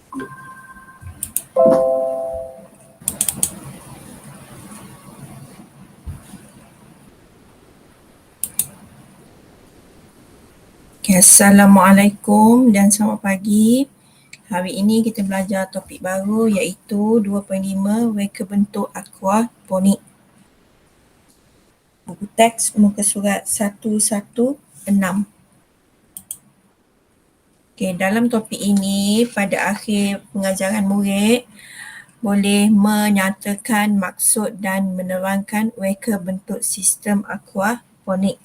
Okay, Assalamualaikum dan selamat pagi. Hari ini kita belajar topik baru iaitu 2.5 reka bentuk aquaponik. Buku teks muka surat 116. Okay, dalam topik ini pada akhir pengajaran murid boleh menyatakan maksud dan menerangkan reka bentuk sistem aquaponik.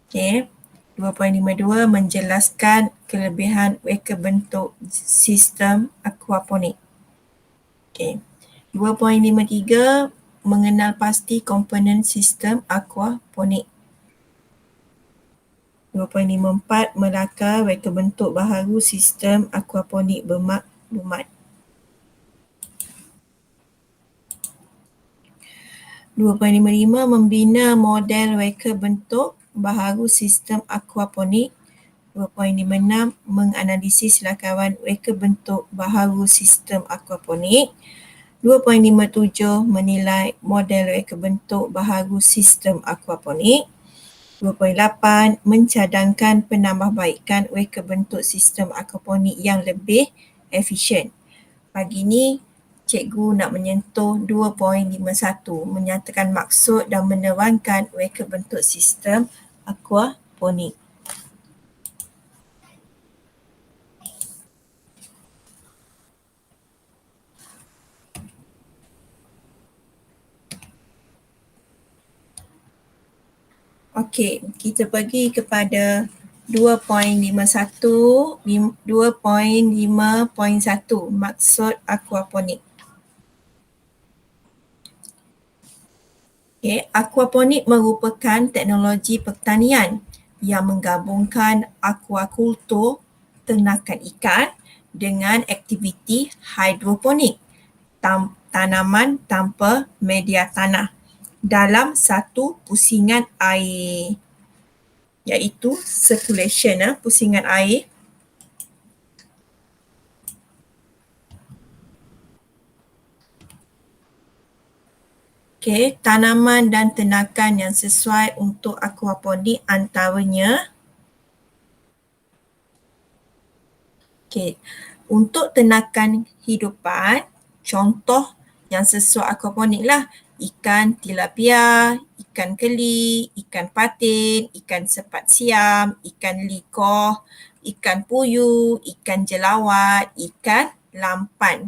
Okay. 2.52 menjelaskan kelebihan reka bentuk sistem aquaponik. Okay. 2.53 mengenal pasti komponen sistem aquaponik. 2.54 melakar reka bentuk baharu sistem aquaponik bermaklumat. 2.55 membina model reka bentuk baharu sistem aquaponik. 2.56 menganalisis lakaran reka bentuk baharu sistem aquaponik. 2.57 menilai model reka bentuk baharu sistem aquaponik. 2.8 mencadangkan penambahbaikan reka bentuk sistem aquaponik yang lebih efisien. Pagi ni cikgu nak menyentuh 2.51 menyatakan maksud dan menerangkan reka bentuk sistem aquaponik. Okey, kita pergi kepada 2.51, 2.5.1 maksud aquaponik. Okay, aquaponik merupakan teknologi pertanian yang menggabungkan aquakultur, ternakan ikan dengan aktiviti hidroponik, tanaman tanpa media tanah dalam satu pusingan air, iaitu circulation, pusingan air. Okay, tanaman dan ternakan yang sesuai untuk aquaponik antaranya. Okay, untuk ternakan hidupan, contoh yang sesuai aquaponik lah, ikan tilapia, ikan keli, ikan patin, ikan sepat siam, ikan likoh, ikan puyuh, ikan jelawat, ikan lampan.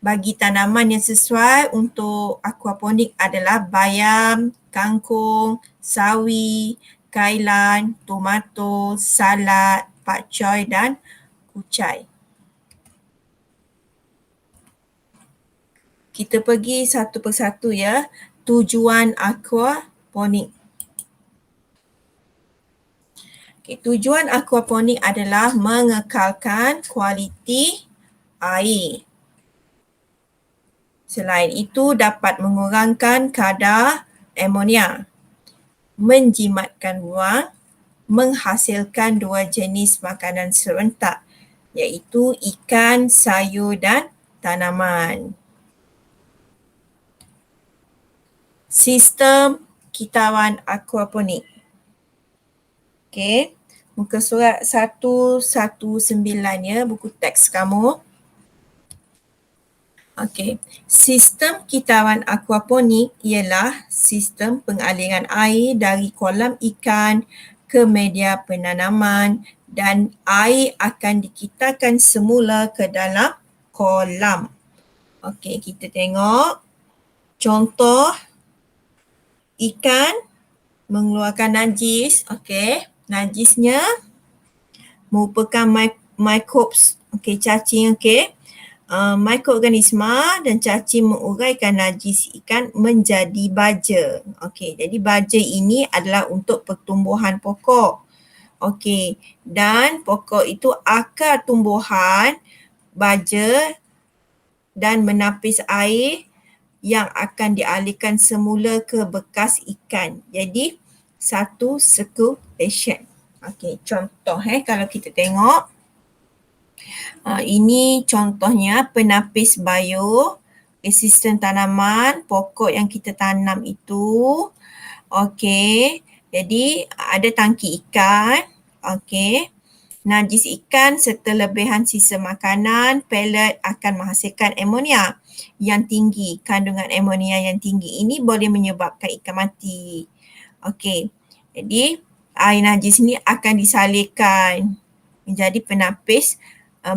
Bagi tanaman yang sesuai untuk aquaponik adalah bayam, kangkung, sawi, kailan, tomato, salad, pakcoy dan kucai. Kita pergi satu persatu ya. Tujuan aquaponik. Okay, tujuan aquaponik adalah mengekalkan kualiti air. Selain itu dapat mengurangkan kadar amonia, menjimatkan ruang, menghasilkan dua jenis makanan serentak iaitu ikan, sayur dan tanaman. Sistem kitaran aquaponik. Okey, muka surat 119 ya, buku teks kamu. Okey, sistem kitaran aquaponik ialah sistem pengaliran air dari kolam ikan ke media penanaman dan air akan dikitarkan semula ke dalam kolam. Okey, kita tengok contoh ikan mengeluarkan najis. Okey, najisnya merupakan microbes, okey, cacing, okey. Mikroorganisma dan cacing menguraikan najis ikan menjadi baja. Okey, jadi baja ini adalah untuk pertumbuhan pokok. Okey, dan pokok itu akar tumbuhan baja dan menapis air yang akan dialihkan semula ke bekas ikan. Jadi satu circulation. Okey, contoh kalau kita tengok Ini contohnya penapis bio, sistem tanaman, pokok yang kita tanam itu. Okey, jadi ada tangki ikan. Okey, najis ikan serta lebihan sisa makanan, pellet akan menghasilkan amonia yang tinggi. Kandungan amonia yang tinggi ini boleh menyebabkan ikan mati. Okey, jadi air najis ni akan disalurkan menjadi penapis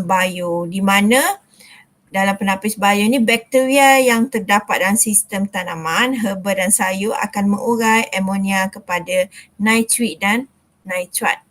bio, di mana dalam penapis bio ni bakteria yang terdapat dalam sistem tanaman, herba dan sayur akan mengurai amonia kepada nitrit dan nitrat.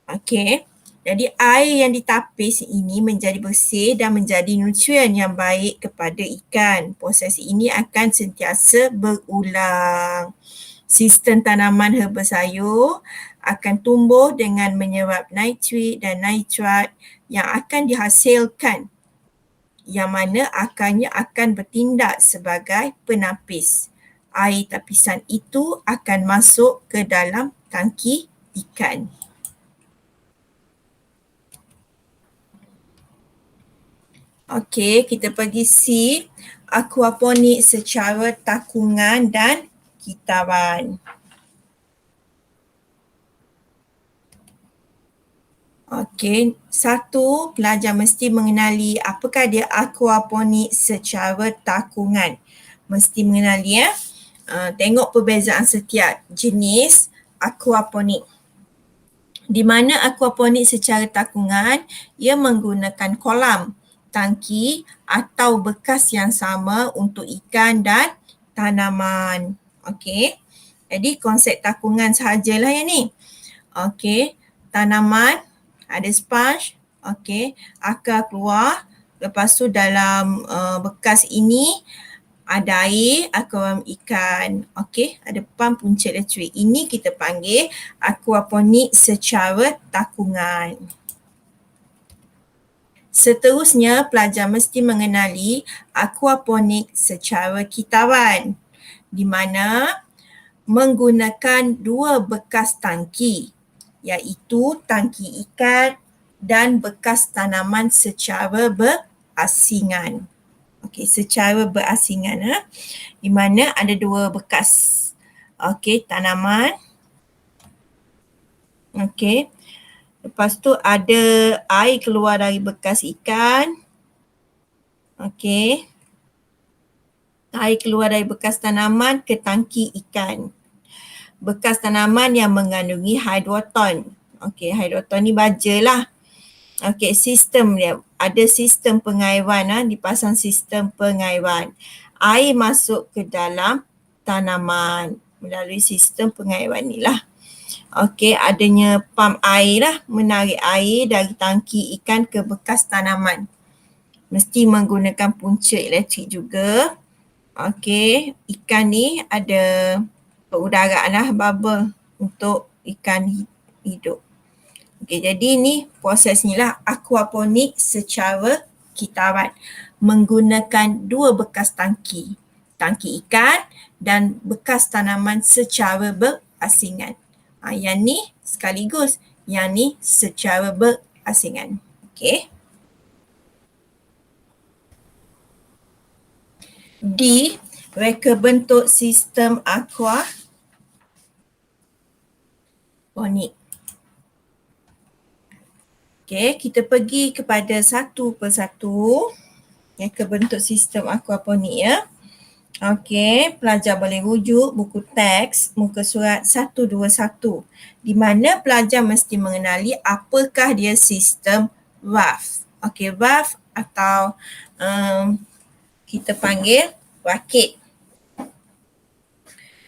Okey, jadi air yang ditapis ini menjadi bersih dan menjadi nutrien yang baik kepada ikan. Proses ini akan sentiasa berulang. Sistem tanaman herba sayur akan tumbuh dengan menyerap nitrit dan nitrat yang akan dihasilkan, yang mana akarnya akan bertindak sebagai penapis. Air tapisan itu akan masuk ke dalam tangki ikan. Okey, kita pergi C, aquaponik secara takungan dan kitaran. Okey, satu, pelajar mesti mengenali apakah dia aquaponik secara takungan. Mesti mengenali ya. Tengok perbezaan setiap jenis aquaponik. Di mana aquaponik secara takungan, ia menggunakan kolam, tangki atau bekas yang sama untuk ikan dan tanaman. Okey. Jadi konsep takungan sahajalah yang ni. Okey, tanaman ada sponge, okey, akar keluar, lepas tu dalam bekas ini ada air, akuarium ikan, okey, ada pump punca elektrik. Ini kita panggil aquaponik secara takungan. Seterusnya, pelajar mesti mengenali aquaponik secara kitaran, di mana menggunakan dua bekas tangki, iaitu tangki ikan dan bekas tanaman secara berasingan. Okey, secara berasingan, di mana ada dua bekas. Okey, tanaman. Okey. Lepas tu ada air keluar dari bekas ikan. Okey. Air keluar dari bekas tanaman ke tangki ikan. Bekas tanaman yang mengandungi hidroton. Okey, hidroton ni baja lah. Okey, sistem dia. Ada sistem pengairan, dipasang sistem pengairan. Air masuk ke dalam tanaman melalui sistem pengairan ni lah. Okey, adanya pump air lah, menarik air dari tangki ikan ke bekas tanaman. Mesti menggunakan punca elektrik juga. Okey, ikan ni ada perudaraan lah, bubble untuk ikan hidup. Okey, jadi ni proses ni lah aquaponik secara kitaran. Menggunakan dua bekas tangki. Tangki ikan dan bekas tanaman secara berasingan. Yang ni sekaligus, yang ni secara berasingan. Okey. D, reka bentuk sistem aquaponik. Okey, kita pergi kepada satu persatu reka bentuk sistem aquaponik ya. Okey, pelajar boleh rujuk buku teks muka surat 121, di mana pelajar mesti mengenali apakah dia sistem RAF. Okey, RAF atau kita panggil rakit.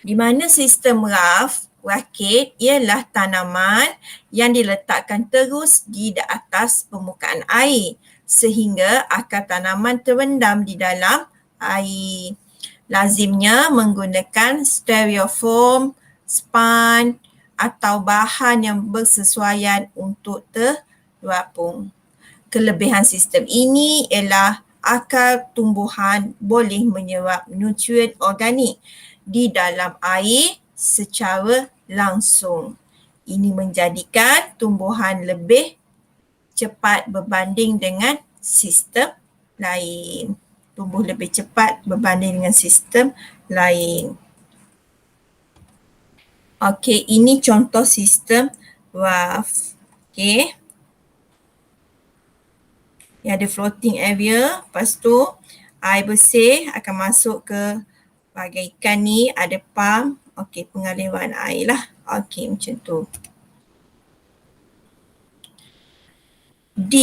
Di mana sistem RAF, rakit ialah tanaman yang diletakkan terus di atas permukaan air sehingga akar tanaman terendam di dalam air. Lazimnya menggunakan styrofoam, sponge atau bahan yang bersesuaian untuk terapung. Kelebihan sistem ini ialah akar tumbuhan boleh menyerap nutrien organik di dalam air secara langsung. Ini menjadikan tumbuhan lebih cepat berbanding dengan sistem lain. Tumbuh lebih cepat berbanding dengan sistem lain. Okey, ini contoh sistem WAF. Okey. Yang ada floating area, lepas tu air bersih akan masuk ke bahagian ikan ni, ada pump. Okey, pengaliran air lah. Okey, macam tu. D,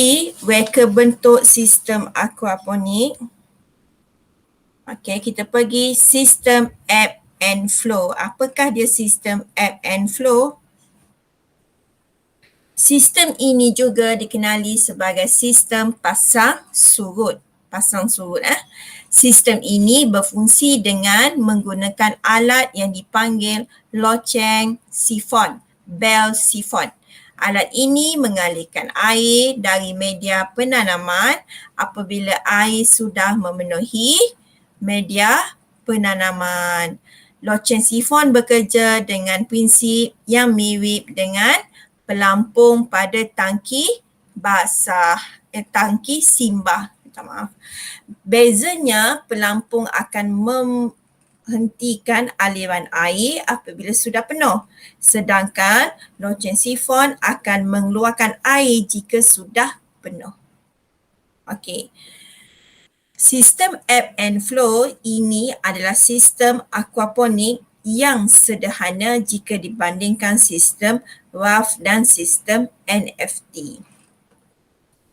reka bentuk sistem aquaponik. Okey, kita pergi sistem ebb and flow. Apakah dia sistem ebb and flow? Sistem ini juga dikenali sebagai sistem pasang surut. Pasang surut. Sistem ini berfungsi dengan menggunakan alat yang dipanggil loceng sifon, bell sifon. Alat ini mengalirkan air dari media penanaman apabila air sudah memenuhi media penanaman. Loceng sifon bekerja dengan prinsip yang mirip dengan pelampung pada tangki basah, tangki simbah. Minta maaf. Bezanya, pelampung akan menghentikan aliran air apabila sudah penuh. Sedangkan loceng sifon akan mengeluarkan air jika sudah penuh. Okey. Sistem ebb and flow ini adalah sistem aquaponik yang sederhana jika dibandingkan sistem WAF dan sistem NFT.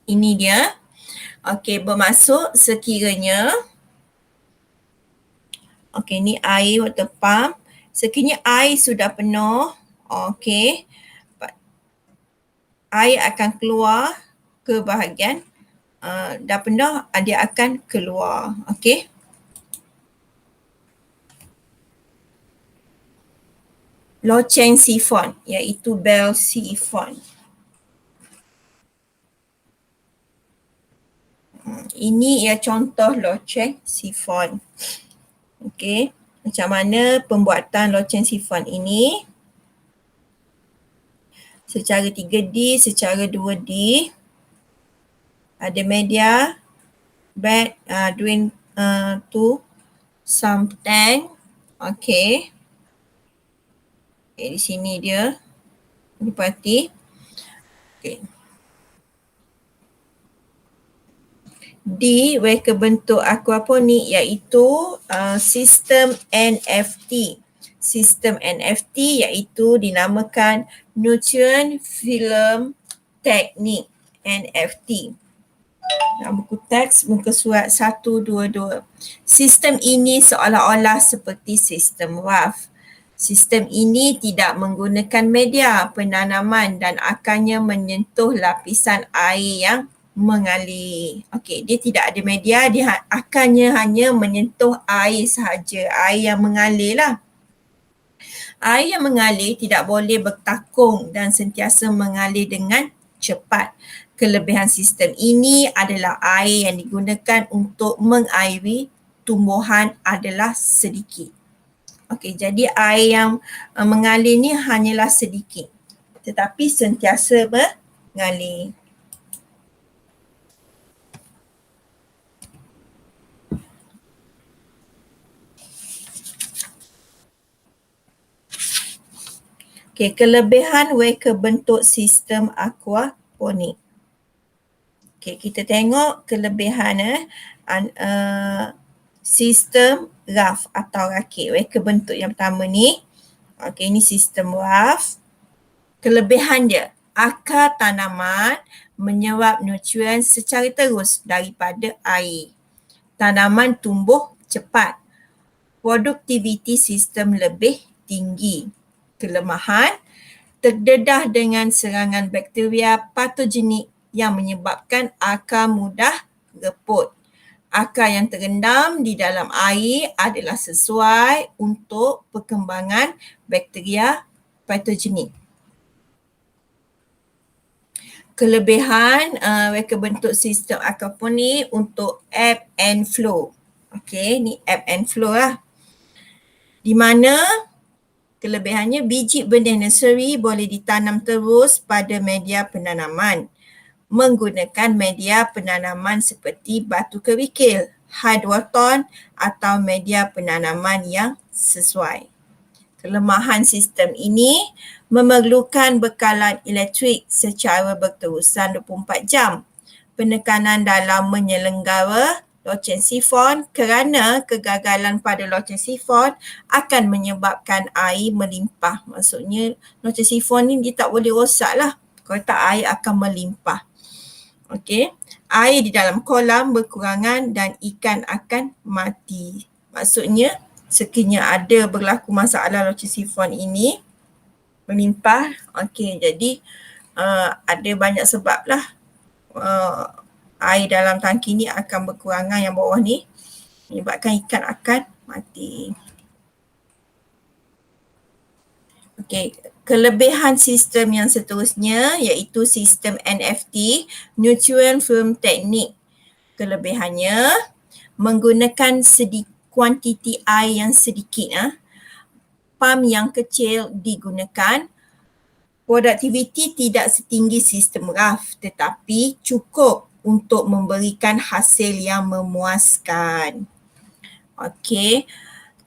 Ini dia. Okey, bermaksud sekiranya ni air water pump. Sekiranya air sudah penuh, air akan keluar ke bahagian dah penuh, dia akan keluar. Okey. Loceng sifon iaitu bell sifon. Ini ia contoh loceng sifon. Okey. Macam mana pembuatan loceng sifon ini? Secara 3D, secara 2D. Ada media, bed, doing to some tank. Okey. Di sini dia. Dipati. Okey. D, reka bentuk aquaponik iaitu sistem NFT. Sistem NFT iaitu dinamakan Nutrient Film Technique, NFT. Buku teks muka surat 122. Sistem ini seolah-olah seperti sistem WAF. Sistem ini tidak menggunakan media penanaman dan akannya menyentuh lapisan air yang mengalir. Okey, dia tidak ada media, dia akannya hanya menyentuh air sahaja, air yang mengalir lah. Air yang mengalir tidak boleh bertakung dan sentiasa mengalir dengan cepat. Kelebihan sistem ini adalah air yang digunakan untuk mengairi tumbuhan adalah sedikit. Okey, jadi air yang mengalir ni hanyalah sedikit tetapi sentiasa mengalir. Okey, kelebihan reka bentuk sistem aquaponik. Okey, kita tengok kelebihan sistem RAF atau rakit. Reka bentuk yang pertama ni. Okey, ini sistem RAF. Kelebihan dia, akar tanaman menyerap nutrien secara terus daripada air. Tanaman tumbuh cepat. Produktiviti sistem lebih tinggi. Kelemahan, terdedah dengan serangan bakteria patogenik yang menyebabkan akar mudah reput. Akar yang terendam di dalam air adalah sesuai untuk perkembangan bakteria patogenik. Kelebihan reka bentuk sistem aquaponik untuk ebb and flow. Okey, ni ebb and flow lah. Di mana kelebihannya biji benih nursery boleh ditanam terus pada media penanaman. menggunakan media penanaman seperti batu kerikil, hydroton atau media penanaman yang sesuai. Kelemahan sistem ini memerlukan bekalan elektrik secara berterusan 24 jam. Penekanan dalam menyelenggara loceng sifon kerana kegagalan pada loceng sifon akan menyebabkan air melimpah. Maksudnya loceng sifon ni dia tak boleh rosak lah. Kalau tak, air akan melimpah. Okey. Air di dalam kolam berkurangan dan ikan akan mati. Maksudnya sekiranya ada berlaku masalah loceng sifon ini melimpah, okey, jadi ada banyak sebab lah air dalam tangki ni akan berkurangan yang bawah ni menyebabkan ikan akan mati. Okey, kelebihan sistem yang seterusnya iaitu sistem NFT, Nutrient Film Technique. Kelebihannya menggunakan kuantiti air yang sedikit, pump yang kecil digunakan. Produktiviti tidak setinggi sistem RAF tetapi cukup untuk memberikan hasil yang memuaskan. Okey.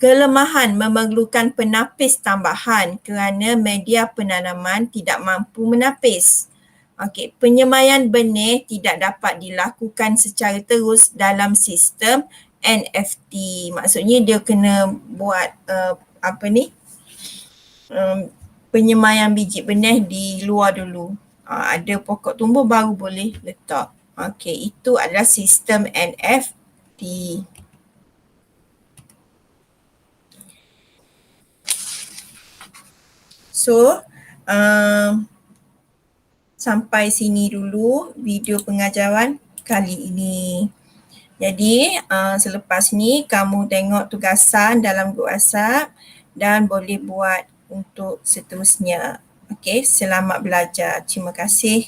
Kelemahan memerlukan penapis tambahan kerana media penanaman tidak mampu menapis. Okey, penyemaian benih tidak dapat dilakukan secara terus dalam sistem NFT. Maksudnya dia kena buat penyemaian biji benih di luar dulu. Ada pokok tumbuh baru boleh letak. Okey, itu adalah sistem NFT. So, sampai sini dulu video pengajaran kali ini. Jadi, selepas ni kamu tengok tugasan dalam grup WhatsApp dan boleh buat untuk seterusnya. Okey, selamat belajar. Terima kasih.